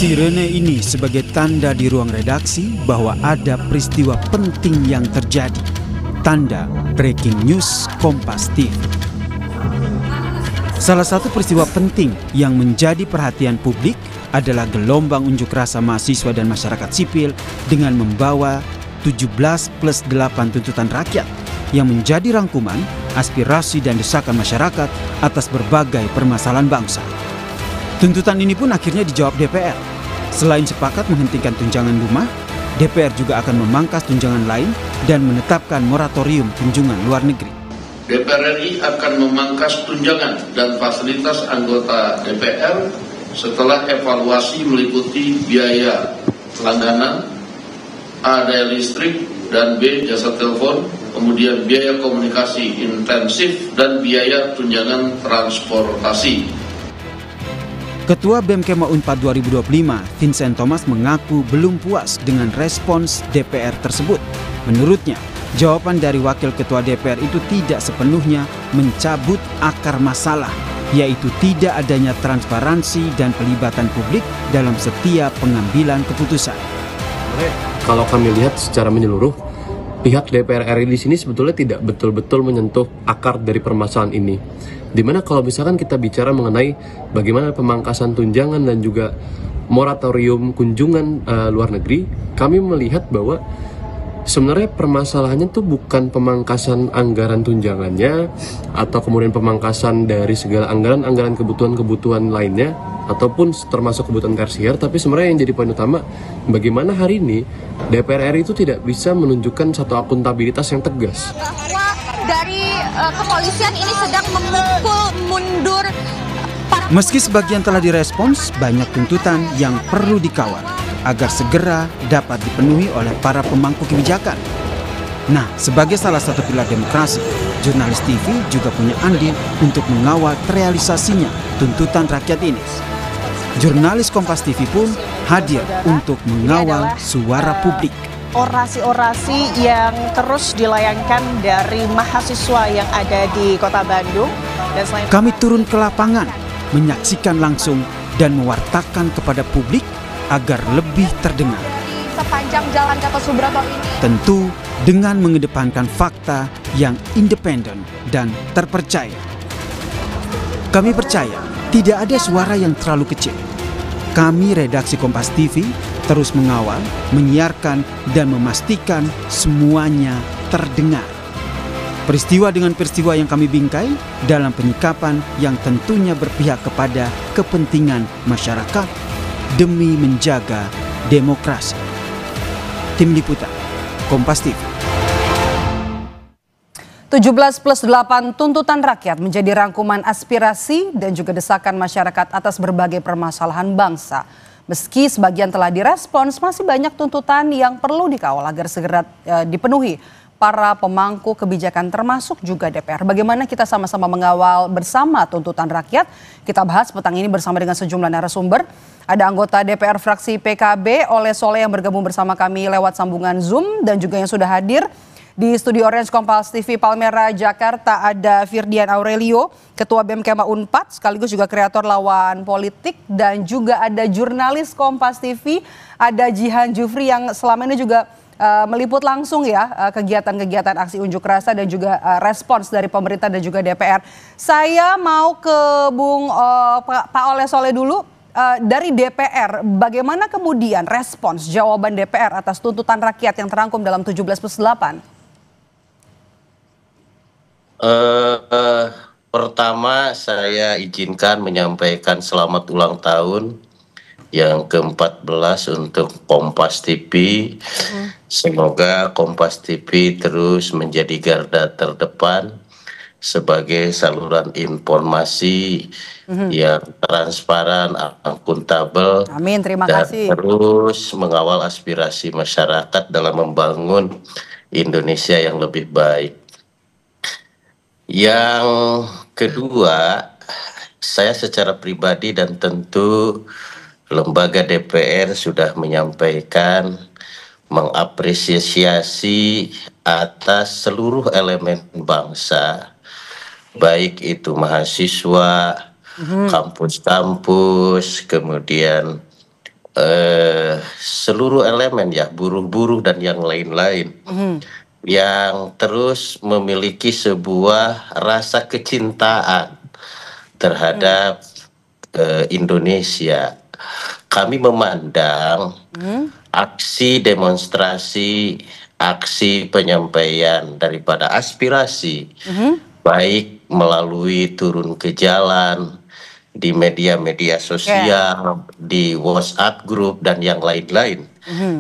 Sirene ini sebagai tanda di ruang redaksi bahwa ada peristiwa penting yang terjadi. Tanda breaking news Kompas TV. Salah satu peristiwa penting yang menjadi perhatian publik adalah gelombang unjuk rasa mahasiswa dan masyarakat sipil dengan membawa 17+8 tuntutan rakyat yang menjadi rangkuman aspirasi dan desakan masyarakat atas berbagai permasalahan bangsa. Tuntutan ini pun akhirnya dijawab DPR. Selain sepakat menghentikan tunjangan rumah, DPR juga akan memangkas tunjangan lain dan menetapkan moratorium kunjungan luar negeri. DPR RI akan memangkas tunjangan dan fasilitas anggota DPR setelah evaluasi meliputi biaya langganan, A. daya listrik, dan B. jasa telepon, kemudian biaya komunikasi intensif dan biaya tunjangan transportasi. Ketua BEM Kema Unpad 2025, Vincent Thomas mengaku belum puas dengan respons DPR tersebut. Menurutnya, jawaban dari Wakil Ketua DPR itu tidak sepenuhnya mencabut akar masalah, yaitu tidak adanya transparansi dan pelibatan publik dalam setiap pengambilan keputusan. Kalau kami lihat secara menyeluruh, pihak DPR RI di sini sebetulnya tidak betul-betul menyentuh akar dari permasalahan ini. Dimana kalau misalkan kita bicara mengenai bagaimana pemangkasan tunjangan dan juga moratorium kunjungan luar negeri, kami melihat bahwa sebenarnya permasalahannya tuh bukan pemangkasan anggaran tunjangannya atau kemudian pemangkasan dari segala anggaran kebutuhan-kebutuhan lainnya ataupun termasuk kebutuhan tersier, tapi sebenarnya yang jadi poin utama bagaimana hari ini DPR RI itu tidak bisa menunjukkan satu akuntabilitas yang tegas. Dari kepolisian ini sedang memukul mundur. Meski sebagian telah direspons, banyak tuntutan yang perlu dikawal agar segera dapat dipenuhi oleh para pemangku kebijakan. Nah, sebagai salah satu pilar demokrasi, jurnalis TV juga punya andil untuk mengawal terrealisasinya tuntutan rakyat ini. Jurnalis Kompas TV pun hadir untuk mengawal suara publik. Orasi-orasi yang terus dilayangkan dari mahasiswa yang ada di Kota Bandung. Dan kami turun ke lapangan, menyaksikan langsung dan mewartakan kepada publik agar lebih terdengar. Sepanjang jalan Gatot Subroto ini. Tentu dengan mengedepankan fakta yang independen dan terpercaya. Kami percaya tidak ada suara yang terlalu kecil. Kami redaksi Kompas TV terus mengawal, menyiarkan, dan memastikan semuanya terdengar. Peristiwa dengan peristiwa yang kami bingkai dalam penyikapan yang tentunya berpihak kepada kepentingan masyarakat demi menjaga demokrasi. Tim Liputan, Kompas TV. 17+8 tuntutan rakyat menjadi rangkuman aspirasi dan juga desakan masyarakat atas berbagai permasalahan bangsa. Meski sebagian telah direspons, masih banyak tuntutan yang perlu dikawal agar segera dipenuhi para pemangku kebijakan termasuk juga DPR. Bagaimana kita sama-sama mengawal bersama tuntutan rakyat? Kita bahas petang ini bersama dengan sejumlah narasumber. Ada anggota DPR fraksi PKB Oleh Soleh yang bergabung bersama kami lewat sambungan Zoom dan juga yang sudah hadir di studio Orange Kompas TV Palmera, Jakarta ada Firdian Aurelio, Ketua BEM Kema Unpad, sekaligus juga kreator lawan politik, dan juga ada jurnalis Kompas TV, ada Jihan Jufri yang selama ini juga meliput langsung ya kegiatan-kegiatan aksi unjuk rasa dan juga respons dari pemerintah dan juga DPR. Saya mau ke Pak Oleh Soleh dulu. Dari DPR, bagaimana kemudian respons jawaban DPR atas tuntutan rakyat yang terangkum dalam 17+8? Pertama saya izinkan menyampaikan selamat ulang tahun yang ke-14 untuk Kompas TV. Semoga Kompas TV terus menjadi garda terdepan sebagai saluran informasi yang transparan, akuntabel, amin, terima dan kasih. terus mengawal aspirasi masyarakat dalam membangun Indonesia yang lebih baik. Yang kedua, saya secara pribadi dan tentu lembaga DPR sudah menyampaikan mengapresiasi atas seluruh elemen bangsa, baik itu mahasiswa, kampus-kampus, kemudian seluruh elemen ya, buruh-buruh dan yang lain-lain, yang terus memiliki sebuah rasa kecintaan terhadap Indonesia. Kami memandang aksi demonstrasi, aksi penyampaian daripada aspirasi, baik melalui turun ke jalan, di media-media sosial, di WhatsApp group dan yang lain-lain.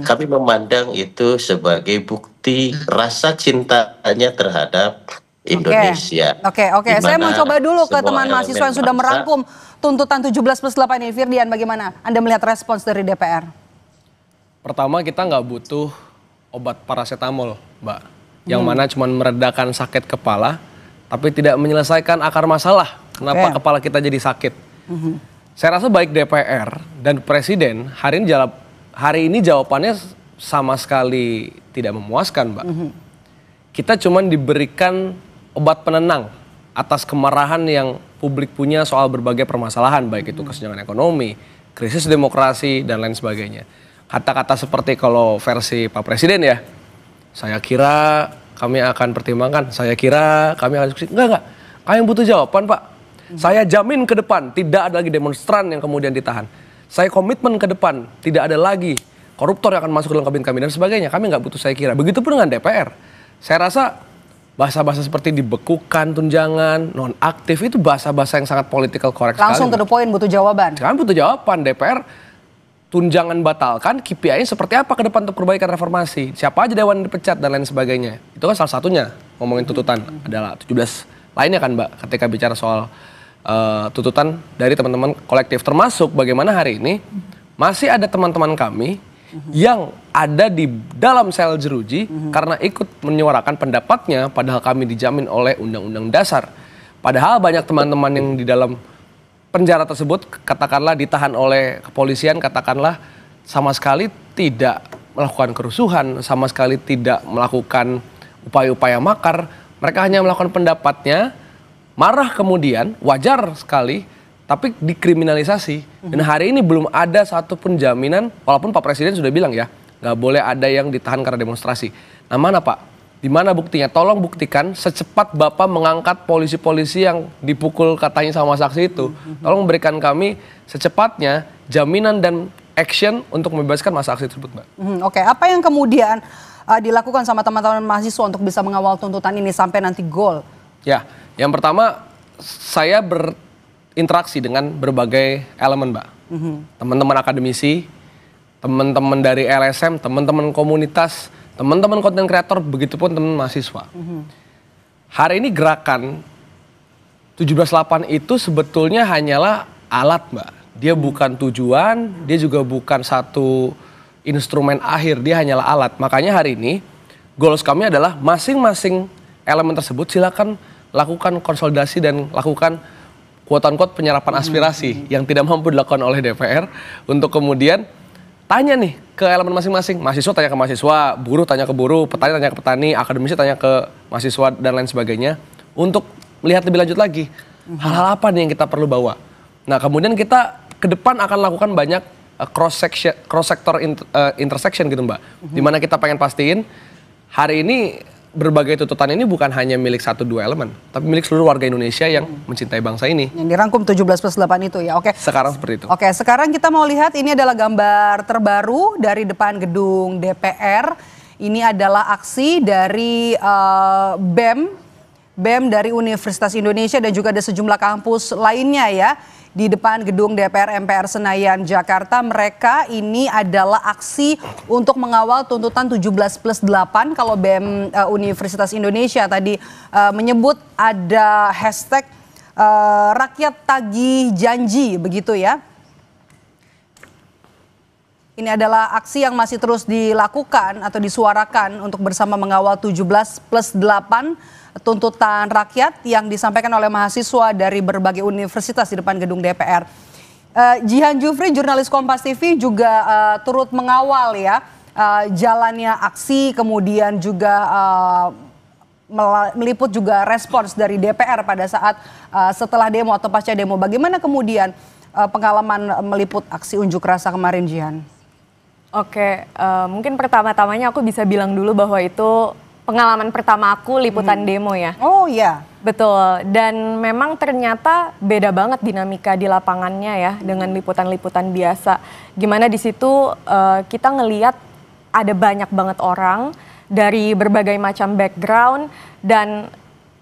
Kami memandang itu sebagai bukti rasa cintanya terhadap Indonesia. Oke. Saya mau coba dulu ke teman mahasiswa yang sudah merangkum tuntutan 17+8 ini. Firdian, bagaimana Anda melihat respons dari DPR? Pertama, kita nggak butuh obat paracetamol, Mbak. Yang mana cuma meredakan sakit kepala, tapi tidak menyelesaikan akar masalah. Kenapa kepala kita jadi sakit? Saya rasa baik DPR dan Presiden hari ini jawabannya sama sekali tidak memuaskan, Mbak. Kita cuma diberikan obat penenang atas kemarahan yang publik punya soal berbagai permasalahan, baik itu kesenjangan ekonomi, krisis demokrasi, dan lain sebagainya. Kata-kata seperti kalau versi Pak Presiden ya, saya kira kami akan pertimbangkan, saya kira kami akan diskusi. Enggak. Kami butuh jawaban, Pak. Saya jamin ke depan tidak ada lagi demonstran yang kemudian ditahan. Saya komitmen ke depan tidak ada lagi koruptor yang akan masuk dalam kabin kami dan sebagainya. Kami nggak butuh saya kira. Begitupun dengan DPR. Saya rasa bahasa-bahasa seperti dibekukan, tunjangan, non-aktif itu bahasa-bahasa yang sangat political correct sekali. Langsung to the point, butuh jawaban. Kami butuh jawaban. DPR tunjangan batalkan, KPI-nya seperti apa ke depan untuk perbaikan reformasi. Siapa aja dewan dipecat dan lain sebagainya. Itu kan salah satunya ngomongin tuntutan adalah 17 lainnya kan, Mbak, ketika bicara soal tuntutan dari teman-teman kolektif. Termasuk bagaimana hari ini masih ada teman-teman kami yang ada di dalam sel jeruji karena ikut menyuarakan pendapatnya padahal kami dijamin oleh Undang-Undang Dasar. Padahal banyak teman-teman yang di dalam penjara tersebut katakanlah ditahan oleh kepolisian, katakanlah sama sekali tidak melakukan kerusuhan, sama sekali tidak melakukan upaya-upaya makar. Mereka hanya melakukan pendapatnya, marah kemudian, wajar sekali, tapi dikriminalisasi. Dan hari ini belum ada satupun jaminan, walaupun Pak Presiden sudah bilang ya, nggak boleh ada yang ditahan karena demonstrasi. Nah mana Pak? Di mana buktinya? Tolong buktikan secepat Bapak mengangkat polisi-polisi yang dipukul katanya sama saksi itu. Tolong berikan kami secepatnya jaminan dan action untuk membebaskan masa aksi tersebut, Mbak. Oke, apa yang kemudian dilakukan sama teman-teman mahasiswa untuk bisa mengawal tuntutan ini sampai nanti goal? Ya, yang pertama saya berinteraksi dengan berbagai elemen, Mbak. Teman-teman akademisi, teman-teman dari LSM, teman-teman komunitas, teman-teman konten kreator, begitupun teman mahasiswa. Hari ini gerakan 17/8 itu sebetulnya hanyalah alat, Mbak. Dia bukan tujuan, dia juga bukan satu instrumen akhir, dia hanyalah alat. Makanya hari ini goals kami adalah masing-masing elemen tersebut silakan lakukan konsolidasi dan lakukan quote-unquote penyerapan aspirasi yang tidak mampu dilakukan oleh DPR untuk kemudian tanya nih ke elemen masing-masing. Mahasiswa tanya ke mahasiswa, buruh tanya ke buruh, petani tanya ke petani, akademisi tanya ke mahasiswa dan lain sebagainya untuk melihat lebih lanjut lagi hal-hal apa nih yang kita perlu bawa. Nah kemudian kita ke depan akan lakukan banyak cross sector intersection gitu Mbak. Dimana kita pengen pastiin hari ini berbagai tuntutan ini bukan hanya milik 1-2 elemen, tapi milik seluruh warga Indonesia yang mencintai bangsa ini. Yang dirangkum 17+8 itu ya, oke. Sekarang seperti itu. Oke, sekarang kita mau lihat ini adalah gambar terbaru dari depan gedung DPR. Ini adalah aksi dari BEM dari Universitas Indonesia dan juga ada sejumlah kampus lainnya ya. Di depan gedung DPR MPR Senayan, Jakarta. Mereka ini adalah aksi untuk mengawal tuntutan 17+8. Kalau BEM Universitas Indonesia tadi menyebut ada hashtag rakyat tagih janji, begitu ya. Ini adalah aksi yang masih terus dilakukan atau disuarakan untuk bersama mengawal 17+8 tuntutan rakyat yang disampaikan oleh mahasiswa dari berbagai universitas di depan gedung DPR. Jihan Jufri, jurnalis Kompas TV juga turut mengawal ya jalannya aksi, kemudian juga meliput juga respons dari DPR pada saat setelah demo atau pasca demo. Bagaimana kemudian pengalaman meliput aksi unjuk rasa kemarin, Jihan? Oke, mungkin pertama-tamanya aku bisa bilang dulu bahwa itu pengalaman pertama aku liputan demo ya. Oh iya. Betul, dan memang ternyata beda banget dinamika di lapangannya ya dengan liputan-liputan biasa. Gimana di situ kita ngeliat ada banyak banget orang dari berbagai macam background dan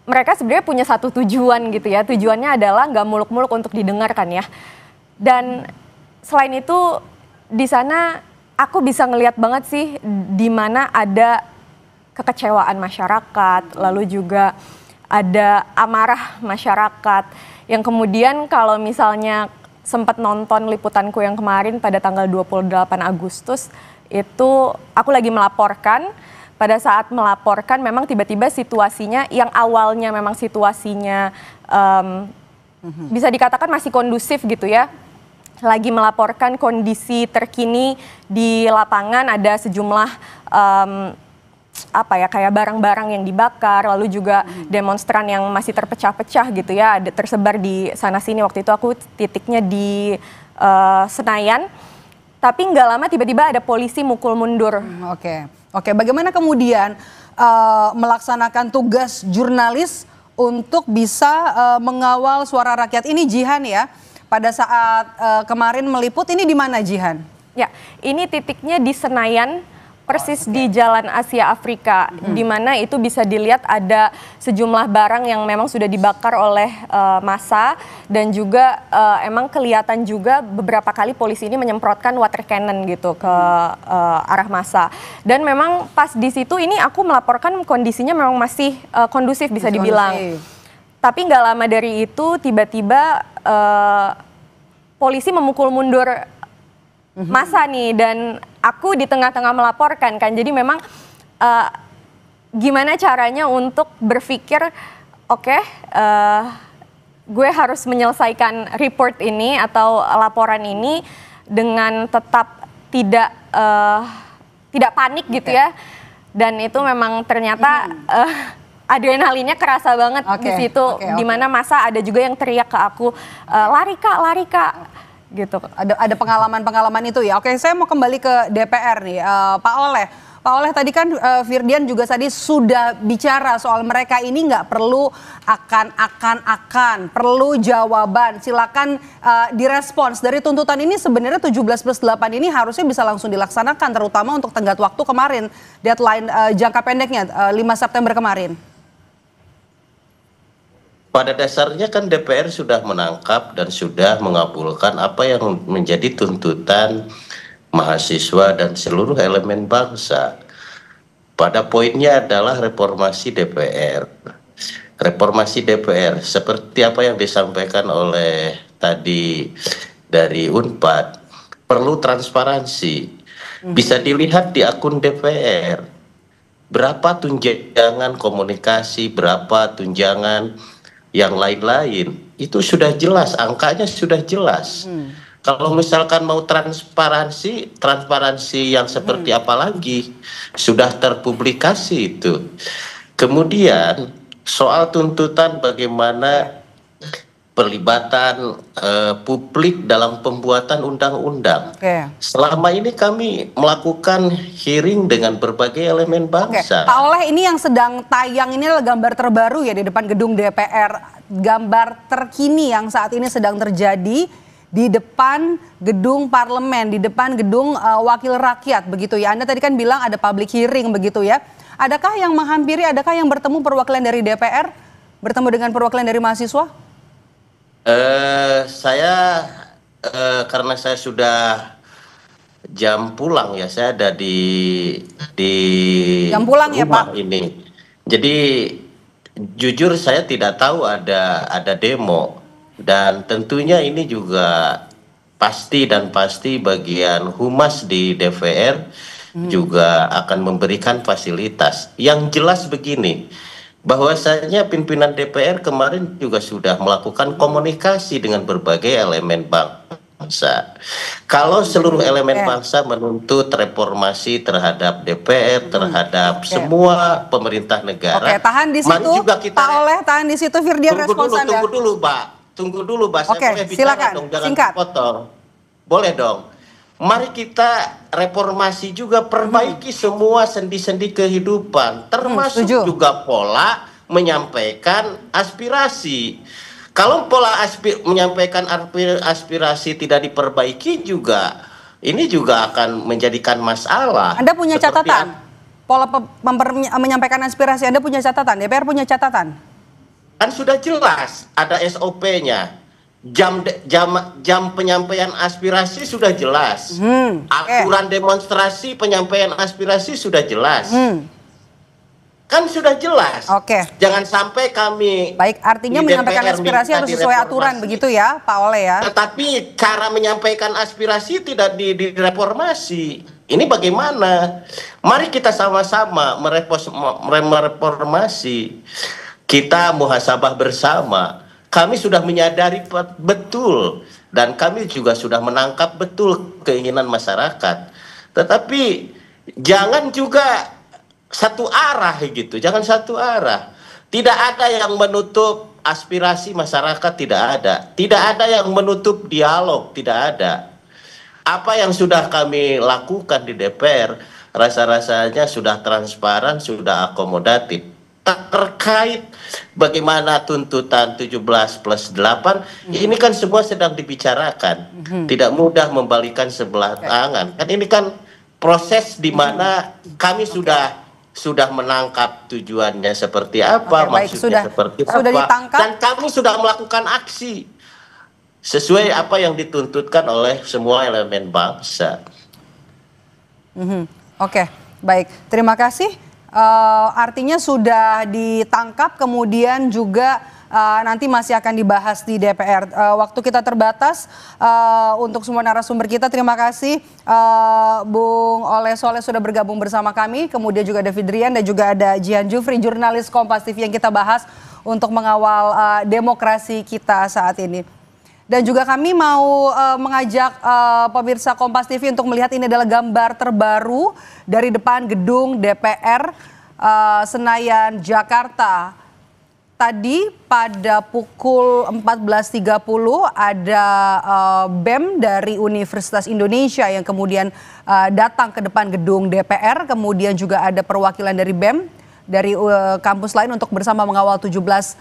mereka sebenarnya punya satu tujuan gitu ya. Tujuannya adalah nggak muluk-muluk untuk didengarkan ya. Dan selain itu di sana aku bisa ngelihat banget sih di mana ada kekecewaan masyarakat, lalu juga ada amarah masyarakat yang kemudian kalau misalnya sempat nonton liputanku yang kemarin pada tanggal 28 Agustus itu aku lagi melaporkan. Pada saat melaporkan memang tiba-tiba situasinya yang awalnya memang situasinya bisa dikatakan masih kondusif gitu ya. Lagi melaporkan kondisi terkini di lapangan, ada sejumlah kayak barang-barang yang dibakar, lalu juga demonstran yang masih terpecah-pecah gitu ya, ada tersebar di sana sini. Waktu itu aku titiknya di Senayan, tapi nggak lama tiba-tiba ada polisi mukul mundur. Oke, bagaimana kemudian melaksanakan tugas jurnalis untuk bisa mengawal suara rakyat ini, Jihan ya? Pada saat kemarin meliput ini di mana, Jihan? Ya, ini titiknya di Senayan, persis di Jalan Asia Afrika, di mana itu bisa dilihat ada sejumlah barang yang memang sudah dibakar oleh massa dan juga emang kelihatan juga beberapa kali polisi ini menyemprotkan water cannon gitu ke arah massa. Dan memang pas di situ ini aku melaporkan kondisinya memang masih kondusif bisa dibilang. Tapi nggak lama dari itu tiba-tiba polisi memukul mundur masa nih dan aku di tengah-tengah melaporkan kan, jadi memang gimana caranya untuk berpikir gue harus menyelesaikan report ini atau laporan ini dengan tetap tidak panik gitu ya, dan itu memang ternyata adrenalinnya kerasa banget di situ, di mana masa ada juga yang teriak ke aku, lari kak gitu. Ada pengalaman-pengalaman itu ya. Oke, saya mau kembali ke DPR nih, Pak Oleh tadi kan Firdian juga tadi sudah bicara soal mereka ini nggak perlu akan perlu jawaban. Silakan direspons dari tuntutan ini. Sebenarnya 17+8 ini harusnya bisa langsung dilaksanakan, terutama untuk tenggat waktu kemarin, deadline jangka pendeknya 5 September kemarin. Pada dasarnya kan DPR sudah menangkap dan sudah mengabulkan apa yang menjadi tuntutan mahasiswa dan seluruh elemen bangsa. Pada poinnya adalah reformasi DPR. Reformasi DPR seperti apa yang disampaikan oleh tadi dari Unpad, perlu transparansi. Bisa dilihat di akun DPR. Berapa tunjangan komunikasi, berapa tunjangan yang lain-lain, itu sudah jelas, angkanya sudah jelas. Kalau misalkan mau transparansi yang seperti apa lagi, sudah terpublikasi itu. Kemudian soal tuntutan bagaimana pelibatan publik dalam pembuatan undang-undang. Selama ini kami melakukan hearing dengan berbagai elemen bangsa. Pak Oleh, ini yang sedang tayang ini adalah gambar terbaru ya di depan gedung DPR. Gambar terkini yang saat ini sedang terjadi di depan gedung parlemen, di depan gedung wakil rakyat begitu ya. Anda tadi kan bilang ada public hearing begitu ya. Adakah yang menghampiri, adakah yang bertemu perwakilan dari DPR, bertemu dengan perwakilan dari mahasiswa? Karena saya sudah jam pulang ya, saya ada di jam pulang rumah ya, Pak? Ini. Jadi jujur saya tidak tahu ada demo, dan tentunya ini juga pasti bagian humas di DPR juga akan memberikan fasilitas. Yang jelas begini, bahwasanya pimpinan DPR kemarin juga sudah melakukan komunikasi dengan berbagai elemen bangsa. Kalau seluruh elemen bangsa menuntut reformasi terhadap DPR, terhadap semua pemerintah negara. Tahan di situ, Pak Oleh, tahan di situ. Firdian, respons Anda. Tunggu dulu, Mbak. Tunggu dulu, Mbak. Saya boleh bicara silakan, dong, jangan singkat. dipotong. Boleh dong. mari kita reformasi juga, perbaiki semua sendi-sendi kehidupan, termasuk juga pola menyampaikan aspirasi. Kalau pola menyampaikan aspirasi tidak diperbaiki juga, ini juga akan menjadikan masalah. Anda punya catatan? Pola menyampaikan aspirasi, Anda punya catatan? DPR punya catatan? Kan sudah jelas, ada SOP-nya. Jam penyampaian aspirasi sudah jelas. Aturan demonstrasi penyampaian aspirasi sudah jelas. Kan sudah jelas. Jangan sampai kami artinya menyampaikan aspirasi harus sesuai aturan begitu ya, Pak Oleh ya. Tetapi cara menyampaikan aspirasi tidak direformasi. Ini bagaimana? Mari kita sama-sama mereformasi. Kita muhasabah bersama. Kami sudah menyadari betul dan kami juga sudah menangkap betul keinginan masyarakat. Tetapi jangan juga satu arah gitu, jangan satu arah. Tidak ada yang menutup aspirasi masyarakat, tidak ada. Tidak ada yang menutup dialog, tidak ada. Apa yang sudah kami lakukan di DPR, rasa-rasanya sudah transparan, sudah akomodatif. Terkait bagaimana tuntutan 17+8, ini kan semua sedang dibicarakan. Tidak mudah membalikan sebelah tangan. Kan ini kan proses di mana kami sudah menangkap tujuannya seperti apa, maksudnya seperti apa, ditangkap. Dan kami sudah melakukan aksi sesuai apa yang dituntutkan oleh semua elemen bangsa. Oke, baik. Terima kasih. Artinya sudah ditangkap, kemudian juga nanti masih akan dibahas di DPR. Waktu kita terbatas untuk semua narasumber kita. Terima kasih Bung Oleh Soleh sudah bergabung bersama kami. Kemudian juga ada Fidrian dan juga ada Jihan Jufri, jurnalis Kompas TV yang kita bahas untuk mengawal demokrasi kita saat ini. Dan juga kami mau mengajak pemirsa Kompas TV untuk melihat ini adalah gambar terbaru dari depan gedung DPR Senayan, Jakarta. Tadi pada pukul 14.30 ada BEM dari Universitas Indonesia yang kemudian datang ke depan gedung DPR. Kemudian juga ada perwakilan dari BEM dari kampus lain untuk bersama mengawal 17+8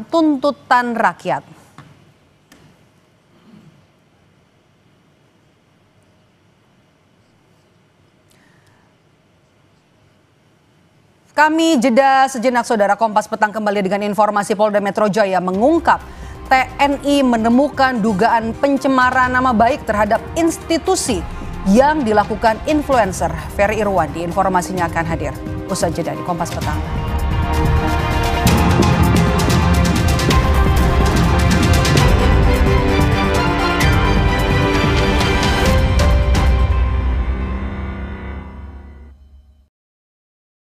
tuntutan rakyat. Kami jeda sejenak, saudara. Kompas Petang kembali dengan informasi. Polda Metro Jaya mengungkap TNI menemukan dugaan pencemaran nama baik terhadap institusi yang dilakukan influencer. Ferry Irwandi informasinya akan hadir usai jeda di Kompas Petang.